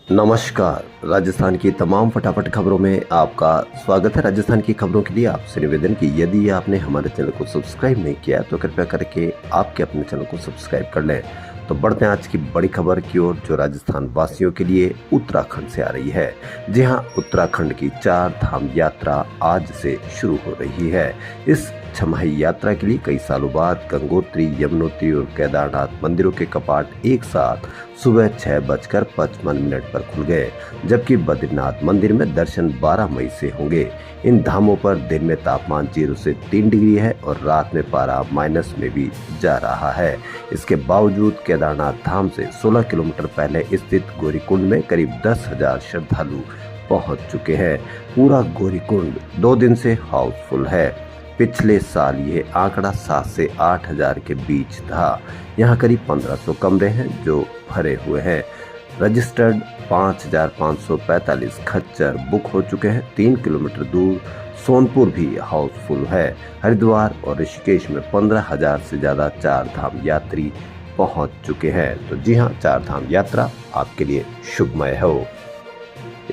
नमस्कार। राजस्थान की तमाम फटाफट खबरों में आपका स्वागत है। राजस्थान की खबरों के लिए आपसे निवेदन कि यदि आपने हमारे चैनल को सब्सक्राइब नहीं किया तो कृपया करके आपके अपने चैनल को सब्सक्राइब कर लें। तो बढ़ते हैं आज की बड़ी खबर की ओर, जो राजस्थान वासियों के लिए उत्तराखंड से आ रही है। जी हां, उत्तराखंड की 4 धाम यात्रा आज से शुरू हो रही है। इस छमाही यात्रा के लिए कई सालों बाद गंगोत्री, यमुनोत्री और केदारनाथ मंदिरों के कपाट एक साथ सुबह 6:55 पर खुल गए, जबकि बद्रीनाथ मंदिर में दर्शन 12 मई से होंगे। इन धामों पर दिन में तापमान 0 से 3 डिग्री है और रात में पारा माइनस में भी जा रहा है। इसके बावजूद केदारनाथ धाम से 16 किलोमीटर पहले स्थित गौरीकुंड में करीब 10,000 श्रद्धालु पहुंच चुके हैं। पूरा गौरीकुंड 2 दिन से हाउसफुल है। पिछले साल ये आंकड़ा 7 से 8,000 के बीच था। यहाँ करीब 1500 कमरे हैं जो भरे हुए हैं। रजिस्टर्ड 5,545 खच्चर बुक हो चुके हैं। 3 किलोमीटर दूर सोनपुर भी हाउसफुल है। हरिद्वार और ऋषिकेश में 15,000 से ज्यादा 4 धाम यात्री पहुंच चुके हैं। तो जी हाँ, 4 धाम यात्रा आपके लिए शुभमय हो।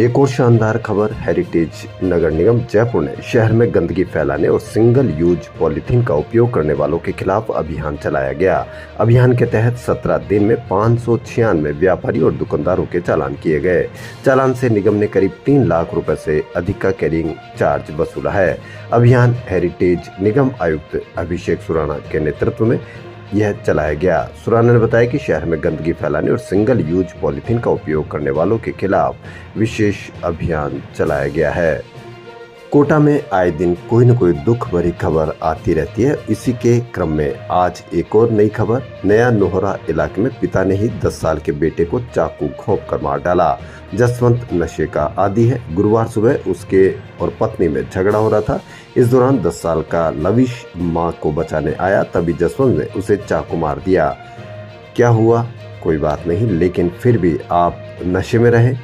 एक और शानदार खबर, हेरिटेज नगर निगम जयपुर ने शहर में गंदगी फैलाने और सिंगल यूज पॉलीथीन का उपयोग करने वालों के खिलाफ अभियान चलाया गया। अभियान के तहत 17 दिन में 596 व्यापारी और दुकानदारों के चालान किए गए। चालान से निगम ने करीब 3 लाख रुपए से अधिक का कैरिंग चार्ज वसूला है। अभियान हेरिटेज निगम आयुक्त अभिषेक सुराणा के नेतृत्व में यह चलाया गया। सुराना ने बताया कि शहर में गंदगी फैलाने और सिंगल यूज पॉलीथीन का उपयोग करने वालों के खिलाफ विशेष अभियान चलाया गया है। कोटा में आए दिन कोई न कोई दुख भरी खबर आती रहती है। इसी के क्रम में आज एक और नई खबर। नया नोहरा इलाके में पिता ने ही 10 साल के बेटे को चाकू घोंप कर मार डाला। जसवंत नशे का आदी है। गुरुवार सुबह उसके और पत्नी में झगड़ा हो रहा था। इस दौरान 10 साल का लविश मां को बचाने आया, तभी जसवंत ने उसे चाकू मार दिया। क्या हुआ कोई बात नहीं, लेकिन फिर भी आप नशे में रहे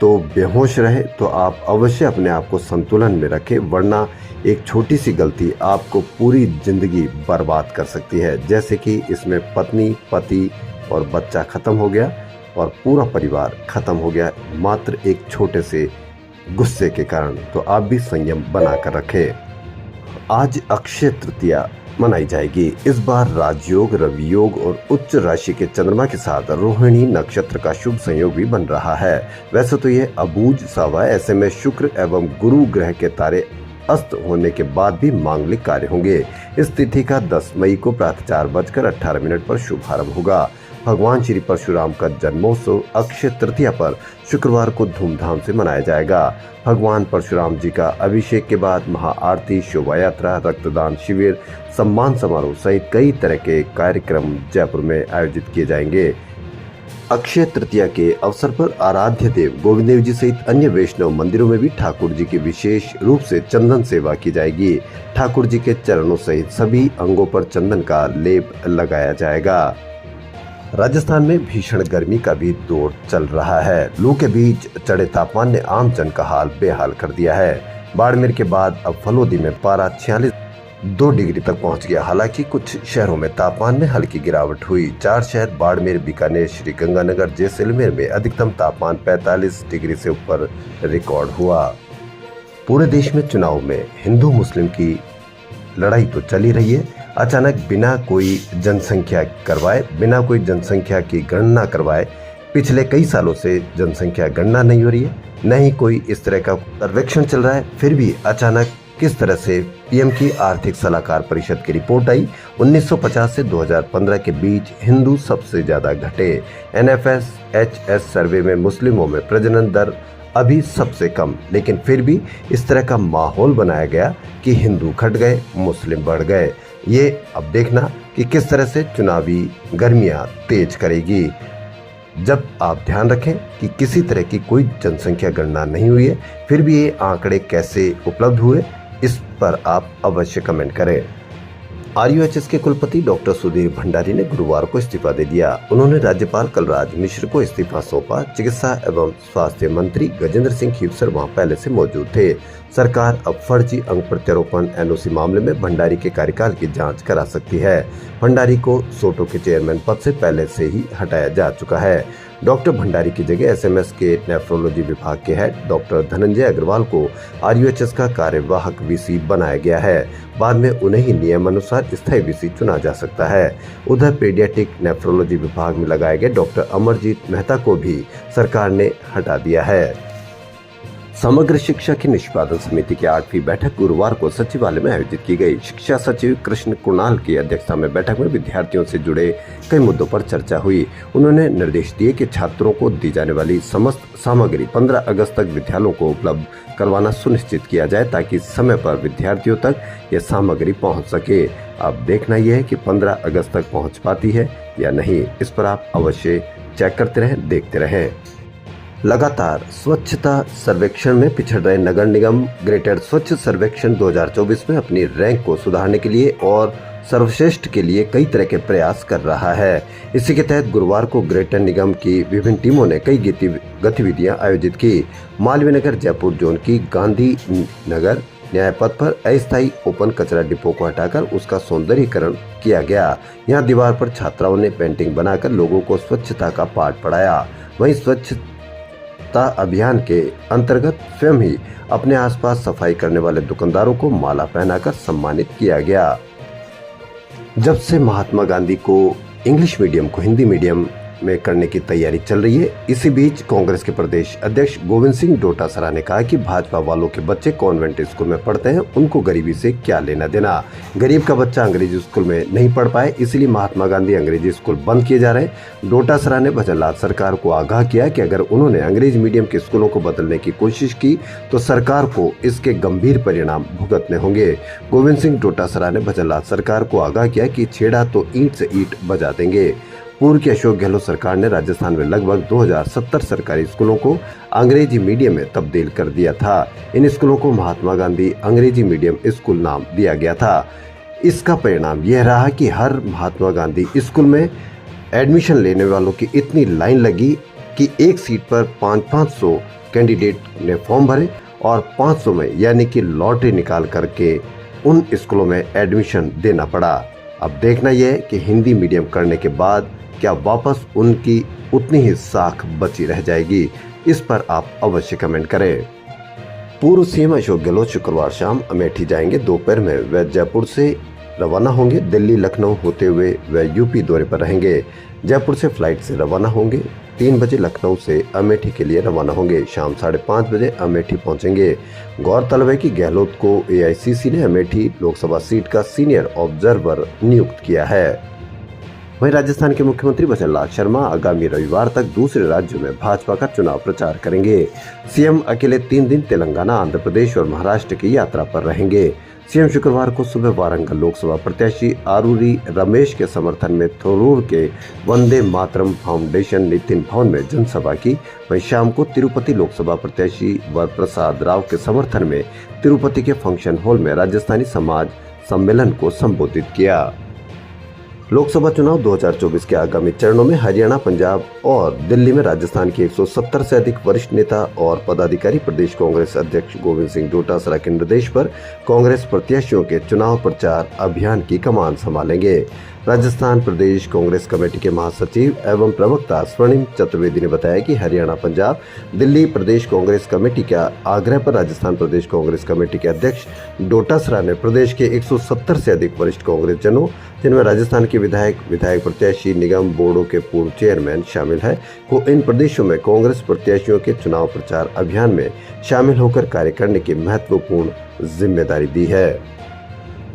तो बेहोश रहे तो आप अवश्य अपने आप को संतुलन में रखें, वरना एक छोटी सी गलती आपको पूरी जिंदगी बर्बाद कर सकती है। जैसे कि इसमें पत्नी, पति और बच्चा खत्म हो गया और पूरा परिवार खत्म हो गया, मात्र एक छोटे से गुस्से के कारण। तो आप भी संयम बनाकर रखें। आज अक्षय तृतीया मनाई जाएगी। इस बार राजयोग, रवि योग और उच्च राशि के चंद्रमा के साथ रोहिणी नक्षत्र का शुभ संयोग भी बन रहा है। वैसे तो यह अबूझ सावा है, ऐसे में शुक्र एवं गुरु ग्रह के तारे अस्त होने के बाद भी मांगलिक कार्य होंगे। इस तिथि का 10 मई को प्रातः 4:18 पर शुभारंभ होगा। भगवान श्री परशुराम का जन्मोत्सव अक्षय तृतीया पर शुक्रवार को धूमधाम से मनाया जाएगा। भगवान परशुराम जी का अभिषेक के बाद महाआरती, शोभा यात्रा, रक्तदान शिविर, सम्मान समारोह सहित कई तरह के कार्यक्रम जयपुर में आयोजित किए जाएंगे। अक्षय तृतीया के अवसर पर आराध्य देव गोविंद देव जी सहित अन्य वैष्णव मंदिरों में भी ठाकुर जी की विशेष रूप से चंदन सेवा की जाएगी। ठाकुर जी के चरणों सहित सभी अंगों पर चंदन का लेप लगाया जाएगा। राजस्थान में भीषण गर्मी का भी दौर चल रहा है। लू के बीच चढ़े तापमान ने आम जन का हाल बेहाल कर दिया है। बाड़मेर के बाद अब फलोदी में पारा 46.2 डिग्री तक पहुंच गया। हालांकि कुछ शहरों में तापमान में हल्की गिरावट हुई। 4 शहर बाड़मेर, बीकानेर, श्रीगंगानगर, जैसलमेर में अधिकतम तापमान 45 डिग्री से ऊपर रिकॉर्ड हुआ। पूरे देश में चुनाव में हिंदू मुस्लिम की लड़ाई तो चली रही है। अचानक बिना कोई जनसंख्या करवाए, बिना कोई जनसंख्या की गणना करवाए पिछले कई सालों से जनसंख्या गणना नहीं हो रही है, न ही कोई इस तरह का सर्वेक्षण चल रहा है। फिर भी अचानक किस तरह से पीएम की आर्थिक सलाहकार परिषद की रिपोर्ट आई। 1950 से 2015 के बीच हिंदू सबसे ज्यादा घटे। NFS-HS सर्वे में मुस्लिमों में प्रजनन दर अभी सबसे कम, लेकिन फिर भी इस तरह का माहौल बनाया गया कि हिंदू घट गए, मुस्लिम बढ़ गए। ये अब देखना कि किस तरह से चुनावी गर्मियां तेज करेगी। जब आप ध्यान रखें कि किसी तरह की कोई जनसंख्या गणना नहीं हुई है, फिर भी ये आंकड़े कैसे उपलब्ध हुए, इस पर आप अवश्य कमेंट करें। RUHS के कुलपति डॉक्टर सुधीर भंडारी ने गुरुवार को इस्तीफा दे दिया। उन्होंने राज्यपाल कलराज मिश्र को इस्तीफा सौंपा। चिकित्सा एवं स्वास्थ्य मंत्री गजेंद्र सिंह खीवसर वहां पहले से मौजूद थे। सरकार अब फर्जी अंग प्रत्यारोपण NOC मामले में भंडारी के कार्यकाल की जांच करा सकती है। भंडारी को सोटो के चेयरमैन पद से पहले से ही हटाया जा चुका है। डॉक्टर भंडारी की जगह एसएमएस के नेफ्रोलॉजी विभाग के हेड डॉक्टर धनंजय अग्रवाल को आरयूएचएस का कार्यवाहक वीसी बनाया गया है। बाद में उन्हें ही नियमानुसार स्थायी वीसी चुना जा सकता है। उधर पीडियाट्रिक नेफ्रोलॉजी विभाग में लगाए गए डॉक्टर अमरजीत मेहता को भी सरकार ने हटा दिया है। समग्र शिक्षा की निष्पादन समिति की 8वीं बैठक गुरुवार को सचिवालय में आयोजित की गई। शिक्षा सचिव कृष्ण कुणाल की अध्यक्षता में बैठक में विद्यार्थियों से जुड़े कई मुद्दों पर चर्चा हुई। उन्होंने निर्देश दिए कि छात्रों को दी जाने वाली समस्त सामग्री 15 अगस्त तक विद्यालयों को उपलब्ध करवाना सुनिश्चित किया जाए ताकि समय पर विद्यार्थियों तक यह सामग्री पहुँच सके। अब देखना यह है कि 15 अगस्त तक पहुँच पाती है या नहीं। इस पर आप अवश्य चेक करते रहें, देखते रहें। लगातार स्वच्छता सर्वेक्षण में पिछड़ रहे नगर निगम ग्रेटर स्वच्छ सर्वेक्षण 2024 में अपनी रैंक को सुधारने के लिए और सर्वश्रेष्ठ के लिए कई तरह के प्रयास कर रहा है। इसी के तहत गुरुवार को ग्रेटर निगम की विभिन्न टीमों ने कई गतिविधियां आयोजित की। मालवीय नगर जयपुर जोन की गांधी नगर न्याय पथ पर अस्थायी ओपन कचरा डिपो को हटाकर उसका सौंदर्यीकरण किया गया। यहाँ दीवार पर छात्राओं ने पेंटिंग बनाकर लोगों को स्वच्छता का पाठ पढ़ाया। वहीं स्वच्छता अभियान के अंतर्गत स्वयं ही अपने आसपास सफाई करने वाले दुकानदारों को माला पहनाकर सम्मानित किया गया। जब से महात्मा गांधी को इंग्लिश मीडियम को हिंदी मीडियम में करने की तैयारी चल रही है, इसी बीच कांग्रेस के प्रदेश अध्यक्ष गोविंद सिंह डोटासरा ने कहा कि भाजपा वालों के बच्चे कॉन्वेंट स्कूल में पढ़ते हैं, उनको गरीबी से क्या लेना देना। गरीब का बच्चा अंग्रेजी स्कूल में नहीं पढ़ पाए, इसलिए महात्मा गांधी अंग्रेजी स्कूल बंद किए जा रहे हैं। डोटासरा ने भजनलाल सरकार को आगाह किया कि अगर उन्होंने अंग्रेजी मीडियम के स्कूलों को बदलने की कोशिश की तो सरकार को इसके गंभीर परिणाम भुगतने होंगे। गोविंद सिंह डोटासरा ने भजनलाल सरकार को आगाह किया कि छेड़ा तो ईंट से ईंट बजा देंगे। पूर्व की अशोक गहलोत सरकार ने राजस्थान में लगभग 2070 सरकारी स्कूलों को अंग्रेजी मीडियम में तब्दील कर दिया था। इन स्कूलों को महात्मा गांधी अंग्रेजी मीडियम स्कूल नाम दिया गया था। इसका परिणाम यह रहा कि हर महात्मा गांधी स्कूल में एडमिशन लेने वालों की इतनी लाइन लगी कि एक सीट पर 500 कैंडिडेट ने फॉर्म भरे और 500 में यानी कि लॉटरी निकाल करके उन स्कूलों में एडमिशन देना पड़ा। अब देखना यह है कि हिंदी मीडियम करने के बाद क्या वापस उनकी उतनी ही साख बची रह जाएगी। इस पर आप अवश्य कमेंट करें। पूर्व सीएम अशोक गहलोत शुक्रवार शाम अमेठी जाएंगे। दोपहर में वे जयपुर से रवाना होंगे। दिल्ली लखनऊ होते हुए वे यूपी दौरे पर रहेंगे। जयपुर से फ्लाइट से रवाना होंगे। 3 बजे लखनऊ से अमेठी के लिए रवाना होंगे। शाम 5:30 बजे अमेठी पहुंचेंगे। गौरतलब है कि गहलोत को एआईसीसी ने अमेठी लोकसभा सीट का सीनियर ऑब्जर्वर नियुक्त किया है। वहीं राजस्थान के मुख्यमंत्री भजनलाल शर्मा आगामी रविवार तक दूसरे राज्यों में भाजपा का चुनाव प्रचार करेंगे। सीएम अकेले 3 दिन तेलंगाना, आंध्र प्रदेश और महाराष्ट्र की यात्रा पर रहेंगे। सीएम शुक्रवार को सुबह वारंगल लोकसभा प्रत्याशी आरूरी रमेश के समर्थन में थोरूर के वंदे मातरम फाउंडेशन नितिन भवन में जनसभा की। वहीं शाम को तिरुपति लोकसभा प्रत्याशी वरप्रसाद राव के समर्थन में तिरुपति के फंक्शन हॉल में राजस्थानी समाज सम्मेलन को संबोधित किया। लोकसभा चुनाव 2024 के आगामी चरणों में हरियाणा, पंजाब और दिल्ली में राजस्थान के 170 से अधिक वरिष्ठ नेता और पदाधिकारी प्रदेश कांग्रेस अध्यक्ष गोविंद सिंह डोटासरा के निर्देश पर कांग्रेस प्रत्याशियों के चुनाव प्रचार अभियान की कमान संभालेंगे। राजस्थान प्रदेश कांग्रेस कमेटी के महासचिव एवं प्रवक्ता स्वर्णिम चतुर्वेदी ने बताया कि हरियाणा, पंजाब, दिल्ली प्रदेश कांग्रेस कमेटी के आग्रह पर राजस्थान प्रदेश कांग्रेस कमेटी के अध्यक्ष डोटासरा ने प्रदेश के 170 से अधिक वरिष्ठ कांग्रेस जनों, जिनमें राजस्थान के विधायक प्रत्याशी, निगम बोर्डों के पूर्व चेयरमैन शामिल है, को इन प्रदेशों में कांग्रेस प्रत्याशियों के चुनाव प्रचार अभियान में शामिल होकर कार्य करने की महत्वपूर्ण जिम्मेदारी दी है।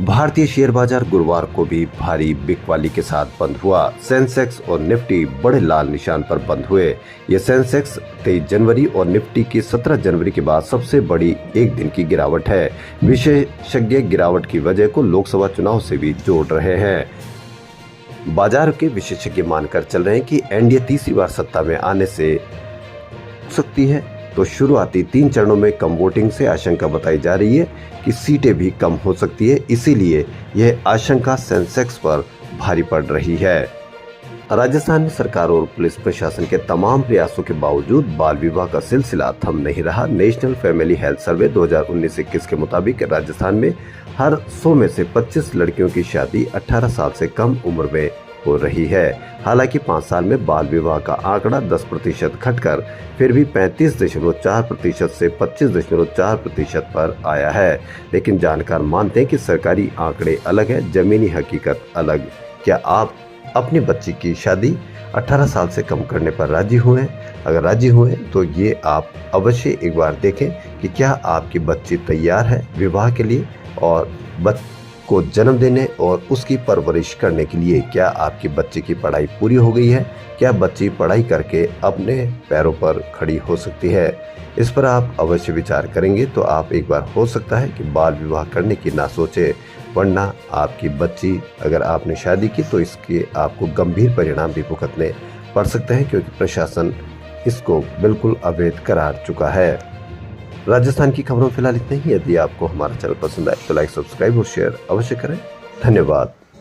भारतीय शेयर बाजार गुरुवार को भी भारी बिकवाली के साथ बंद हुआ। सेंसेक्स और निफ्टी बड़े लाल निशान पर बंद हुए। ये सेंसेक्स 23 जनवरी और निफ्टी की 17 जनवरी के बाद सबसे बड़ी एक दिन की गिरावट है। विशेषज्ञ गिरावट की वजह को लोकसभा चुनाव से भी जोड़ रहे हैं। बाजार के विशेषज्ञ मानकर चल रहे हैं कि एनडीए तीसरी बार सत्ता में आने से सकती है, तो शुरुआती 3 चरणों में कम वोटिंग से आशंका बताई जा रही है कि सीटें भी कम हो सकती है। इसीलिए यह आशंका सेंसेक्स पर भारी पड़ रही है। राजस्थान में सरकार और पुलिस प्रशासन के तमाम प्रयासों के बावजूद बाल विवाह का सिलसिला थम नहीं रहा। नेशनल फैमिली हेल्थ सर्वे 2019-21 के मुताबिक राजस्थान में हर 100 में से 25 लड़कियों की शादी 18 साल से कम उम्र में हो रही है। हालांकि 5 साल में बाल विवाह का आंकड़ा 10% घटकर फिर भी 35.4% से 25.4% पर आया है। लेकिन जानकार मानते हैं कि सरकारी आंकड़े अलग है, जमीनी हकीकत अलग। क्या आप अपनी बच्ची की शादी 18 साल से कम करने पर राजी हुए? अगर राजी हुए तो ये आप अवश्य एक बार देखें कि क्या आपकी बच्ची तैयार है विवाह के लिए और बच्चे को जन्म देने और उसकी परवरिश करने के लिए। क्या आपकी बच्ची की पढ़ाई पूरी हो गई है? क्या बच्ची पढ़ाई करके अपने पैरों पर खड़ी हो सकती है? इस पर आप अवश्य विचार करेंगे तो आप एक बार हो सकता है कि बाल विवाह करने की ना सोचे, वरना आपकी बच्ची अगर आपने शादी की तो इसके आपको गंभीर परिणाम भी भुगतने पड़ सकते हैं, क्योंकि प्रशासन इसको बिल्कुल अवैध करार चुका है। राजस्थान की खबरों फिलहाल इतने ही। यदि आपको हमारा चैनल पसंद आए तो लाइक, सब्सक्राइब और शेयर अवश्य करें। धन्यवाद।